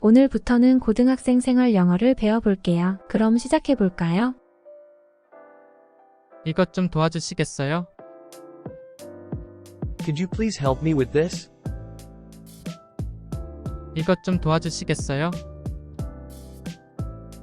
오늘부터는 고등학생 생활 영어를 배워볼게요. 그럼 시작해볼까요? 이것 좀 도와주시겠어요? Could you please help me with this? 이것 좀 도와주시겠어요?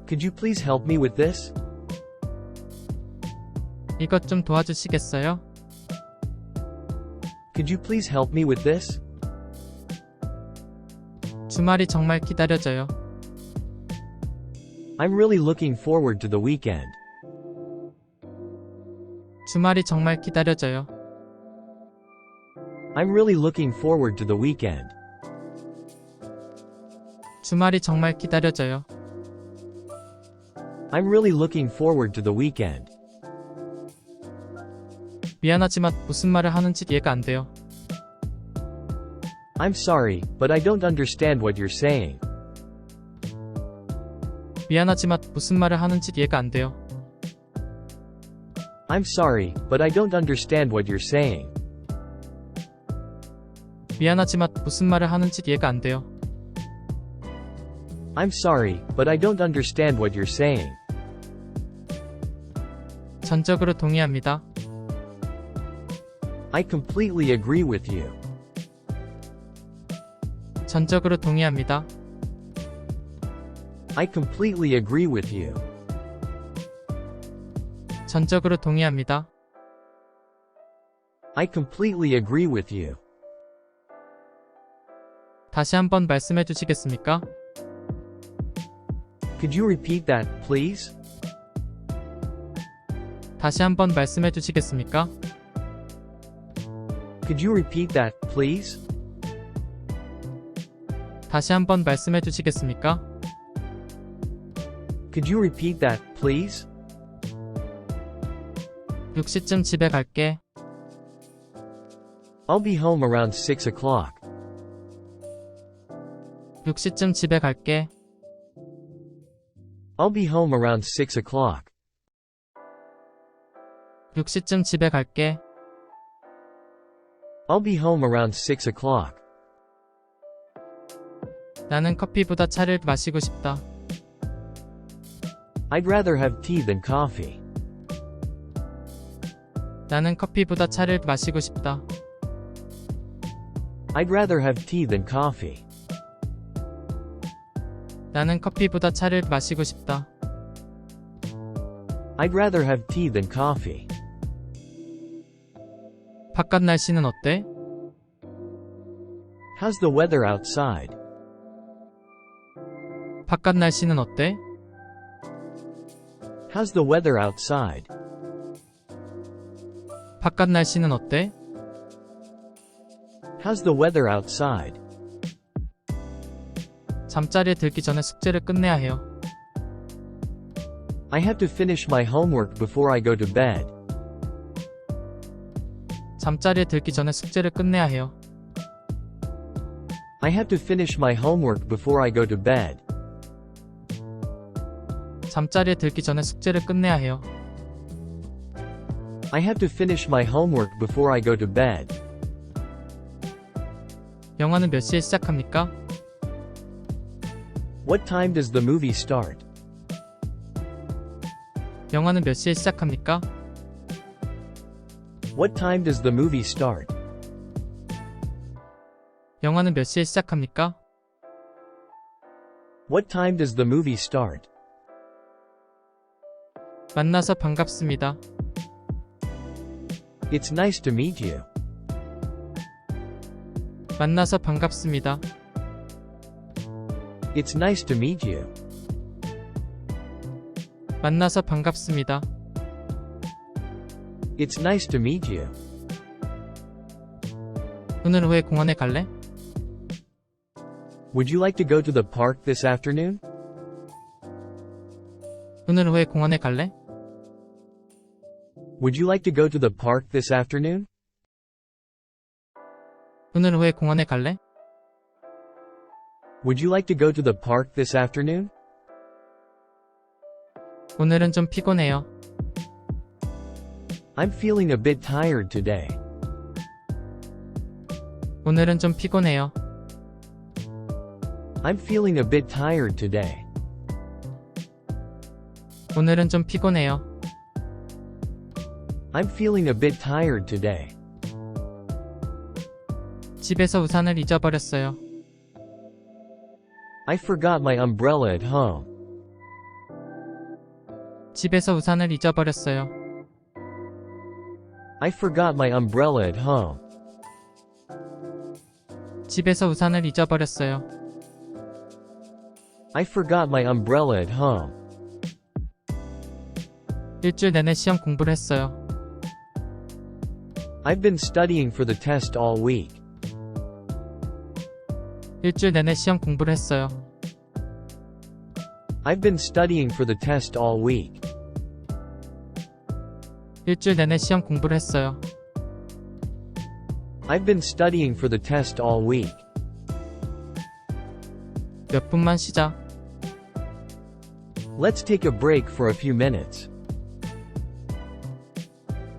Could you please help me with this? 이것 좀 도와주시겠어요? Could you please help me with this? 주말이 정말 기다려져요. I'm really looking forward to the weekend. 주말이 정말 기다려져요. I'm really looking forward to the weekend. 주말이 정말 기다려져요. I'm really looking forward to the weekend. 미안하지만 무슨 말을 하는지 이해가 안 돼요. I'm sorry, but I don't understand what you're saying. 미안하지만 무슨 말을 하는지 이해가 안 돼요. I'm sorry, but I don't understand what you're saying. 미안하지만 무슨 말을 하는지 이해가 안 돼요. I'm sorry, but I don't understand what you're saying. 전적으로 동의합니다. I completely agree with you. 전적으로 동의합니다. I completely agree with you. 전적으로 동의합니다. I completely agree with you. 다시 한번 말씀해 주시겠습니까? Could you repeat that, please? 다시 한번 말씀해 주시겠습니까? Could you repeat that, please? 다시 한번 말씀해 주시겠습니까? Could you repeat that, please? 6시쯤 집에 갈게. I'll be home around 6 o'clock. 6시쯤 집에 갈게. I'll be home around 6 o'clock. 6시쯤 집에 갈게. I'll be home around 6 o'clock. 나는 커피보다 차를 마시고 싶다. I'd rather have tea than coffee. 나는 커피보다 차를 마시고 싶다. I'd rather have tea than coffee. 나는 커피보다 차를 마시고 싶다. I'd rather have tea than coffee. 바깥 날씨는 어때? How's the weather outside? 바깥 날씨는 어때? How's the weather outside? 바깥 날씨는 어때? How's the weather outside? 잠자리에 들기 전에 숙제를 끝내야 해요. I have to finish my homework before I go to bed. 잠자리에 들기 전에 숙제를 끝내야 해요. I have to finish my homework before I go to bed. 잠자리에 들기 전에 숙제를 끝내야 해요. I have to finish my homework before I go to bed. 영화는 몇 시에 시작합니까? What time does the movie start? 영화는 몇 시에 시작합니까? What time does the movie start? 영화는 몇 시에 시작합니까? What time does the movie start? 만나서 반갑습니다. It's nice to meet you. 만나서 반갑습니다. It's nice to meet you. 만나서 반갑습니다. It's nice to meet you. 오늘 오후에 공원에 갈래? Would you like to go to the park this afternoon? 오늘 오후에 공원에 갈래? Would you like to go to the park this afternoon? 오늘 오후에 공원에 갈래? Would you like to go to the park this afternoon? 오늘은 좀 피곤해요. I'm feeling a bit tired today. 오늘은 좀 피곤해요. I'm feeling a bit tired today. 오늘은 좀 피곤해요. I'm feeling a bit tired today. 집에서 우산을 잊어버렸어요. I forgot my umbrella at home. 집에서 우산을 잊어버렸어요. I forgot my umbrella at home. 집에서 우산을 잊어버렸어요. I forgot my umbrella at home. 일주일 내내 시험 공부를 했어요. I've been studying for the test all week. 일주일 내내 시험 공부를 했어요. I've been studying for the test all week. 일주일 내내 시험 공부를 했어요. I've been studying for the test all week. 몇 분만 쉬자. Let's take a break for a few minutes.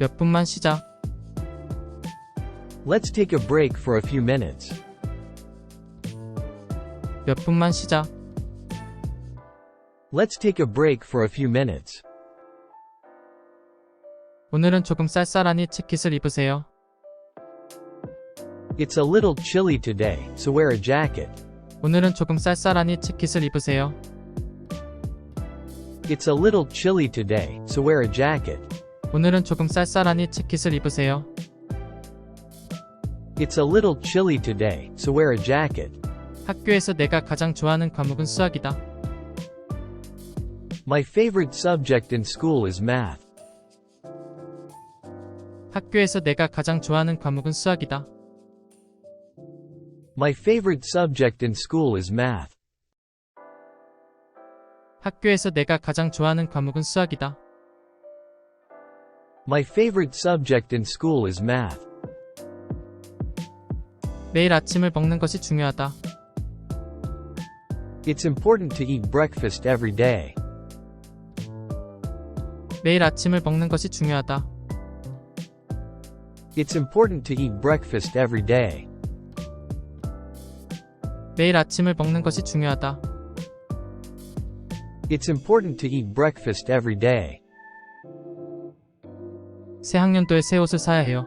몇 분만 쉬자. Let's take a break for a few minutes. 몇 분만 쉬자. Let's take a break for a few minutes. 오늘은 조금 쌀쌀하니 재킷을 입으세요. It's a little chilly today, so wear a jacket. 오늘은 조금 쌀쌀하니 재킷을 입으세요. It's a little chilly today, so wear a jacket. 오늘은 조금 쌀쌀하니 재킷을 입으세요. It's a little chilly today, so wear a jacket. 학교에서 내가 가장 좋아하는 과목은 수학이다. My favorite subject in school is math. 학교에서 내가 가장 좋아하는 과목은 수학이다. My favorite subject in school is math. 학교에서 내가 가장 좋아하는 과목은 수학이다. My favorite subject in school is math. 매일 아침을 먹는 것이 중요하다. It's important to eat breakfast every day. 매일 아침을 먹는 것이 중요하다. It's important to eat breakfast every day. 매일 아침을 먹는 것이 중요하다. It's important to eat breakfast every day. 새 학년도에 새 옷을 사야 해요.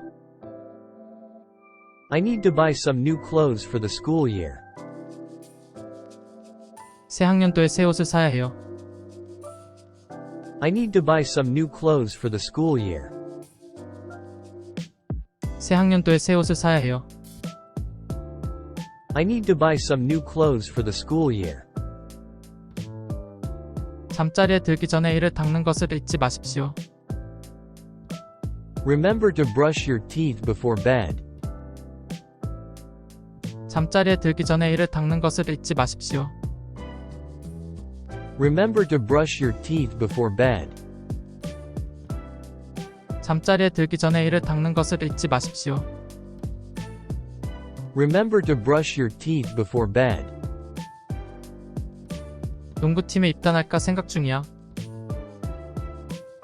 I need to buy some new clothes for the school year. 새 학년도에 새 옷을 사야 해요. I need to buy some new clothes for the school year. 새 학년도에 새 옷을 사야 해요. I need to buy some new clothes for the school year. 잠자리에 들기 전에 이를 닦는 것을 잊지 마십시오. Remember to brush your teeth before bed. 잠자리에 들기 전에 이를 닦는 것을 잊지 마십시오. Remember to brush your teeth before bed. 잠자리에 들기 전에 이를 닦는 것을 잊지 마십시오. Remember to brush your teeth before bed. 농구팀에 입단할까 생각 중이야.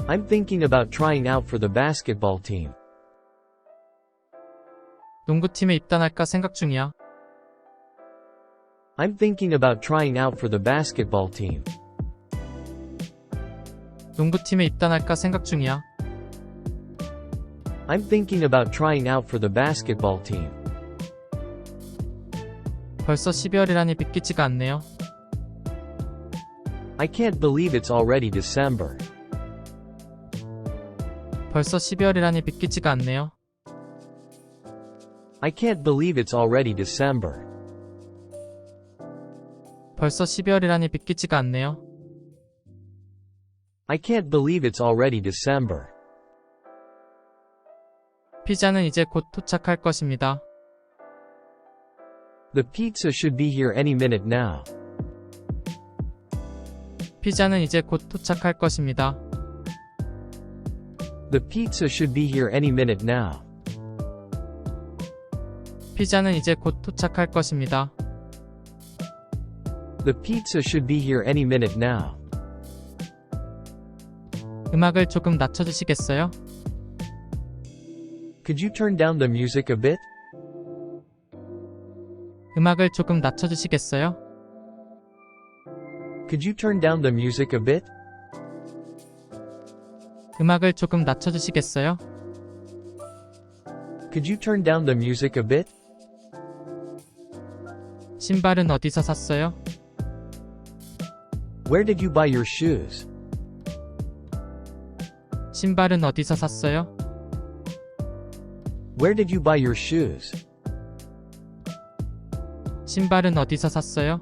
I'm thinking about trying out for the basketball team. 농구팀에 입단할까 생각 중이야. I'm thinking about trying out for the basketball team. 농구팀에 입단할까 생각 중이야. I'm thinking about trying out for the basketball team. 벌써 12월이라니 믿기지가 않네요. I can't believe it's already December. 벌써 12월이라니 믿기지가 않네요. I can't believe it's already December. 벌써 12월이라니 믿기지가 않네요. I can't believe it's already December. 피자는 이제 곧 도착할 것입니다. The pizza should be here any minute now. 피자는 이제 곧 도착할 것입니다. The pizza should be here any minute now. 피자는 이제 곧 도착할 것입니다. The pizza should be here any minute now. 음악을 조금 낮춰주시겠어요? Could you turn down the music a bit? 음악을 조금 낮춰주시겠어요? Could you turn down the music a bit? 음악을 조금 낮춰주시겠어요? Could you turn down the music a bit? 신발은 어디서 샀어요? Where did you buy your shoes? 신발은 어디서 샀어요? Where did you buy your shoes? 신발은 어디서 샀어요?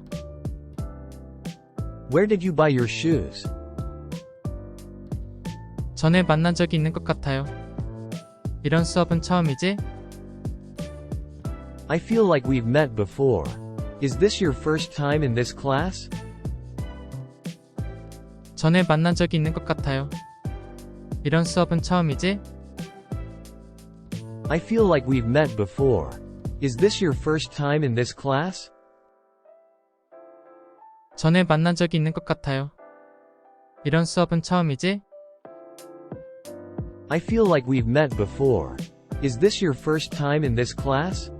Where did you buy your shoes? 전에 만난 적이 있는 것 같아요. 이런 수업은 처음이지? I feel like we've met before. Is this your first time in this class? 전에 만난 적이 있는 것 같아요. 이런 수업은 처음이지? I feel like we've met before. Is this your first time in this class? 전에 만난 적이 있는 것 같아요. 이런 수업은 처음이지? I feel like we've met before. Is this your first time in this class?